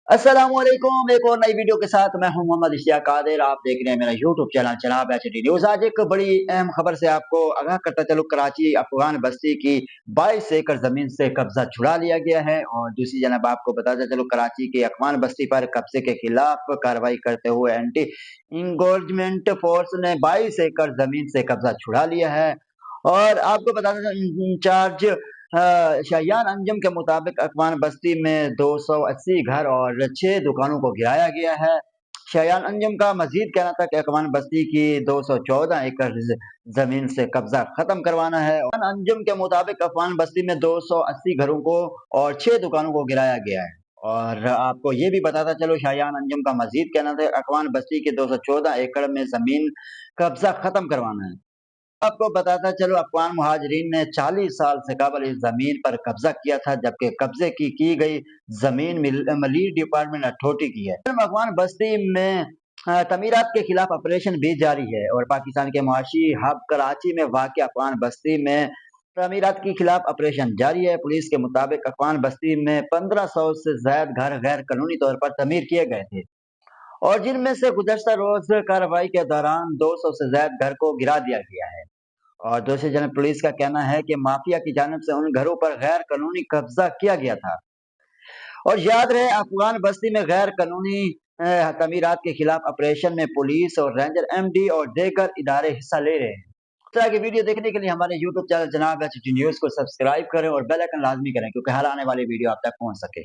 अस्सलामुअलैकुम। एक और नई वीडियो के साथ मैं हूं मोहम्मद इश्तियाक कादिर। आप देख रहे हैं मेरा यूट्यूब चैनल जनाब एचडी न्यूज। आज एक बड़ी अहम खबर से आपको आगाह करता चलूं। कराची अफगान बस्ती की 22 एकड़ जमीन से कब्जा छुड़ा लिया गया है। और दूसरी जानब आपको बताता चलूं, कराची के अफगान बस्ती पर कब्जे के खिलाफ कार्रवाई करते हुए एंटी इंगोजमेंट फोर्स ने 22 एकड़ जमीन से कब्जा छुड़ा लिया है। और आपको बताते चलूं, इंचार्ज शायान अंजुम के मुताबिक अफगान बस्ती में 280 घर और 6 दुकानों को गिराया गया है। शायान अंजुम का मजीद कहना था कि अफगान बस्ती की 214 एकड़ जमीन से कब्जा खत्म करवाना है। अंजुम के मुताबिक अफगान बस्ती में 280 घरों को और 6 दुकानों को गिराया गया है। और आपको ये भी बताता चलो, शायान अंजुम का मजीद कहना था अफगान बस्ती के 214 एकड़ में जमीन कब्जा खत्म करवाना है। आपको बताता चलो, अफगान मुहाजिरीन ने 40 साल से कबल इस जमीन पर कब्जा किया था, जबकि कब्जे की गई जमीन मलीर डिपार्टमेंट अथॉरिटी की है। अफगान बस्ती में तमीरात के खिलाफ ऑपरेशन भी जारी है। और पाकिस्तान के मुआशी हब कराची में वाक़ अफगान बस्ती में तमीरात के खिलाफ ऑपरेशन जारी है। पुलिस के मुताबिक अफगान बस्ती में 1500 से ज्यादा घर गैर कानूनी तौर पर तमीर किए गए थे, और जिनमें से गुज़श्ता रोज कार्रवाई के दौरान 200 से ज्यादा घर को गिरा दिया गया है। और दूसरी जानब पुलिस का कहना है कि माफिया की जानिब से उन घरों पर गैर कानूनी कब्जा किया गया था। और याद रहे, अफगान बस्ती में गैर कानूनी तमीरात के खिलाफ ऑपरेशन में पुलिस और रेंजर एमडी और देगर इदारे हिस्सा ले रहे हैं। इस तरह की वीडियो देखने के लिए हमारे यूट्यूब चैनल जनाब एचडी न्यूज को सब्सक्राइब करें और बेल आइकन लाजमी करें, क्योंकि हर आने वाली वीडियो आप तक पहुंच सके।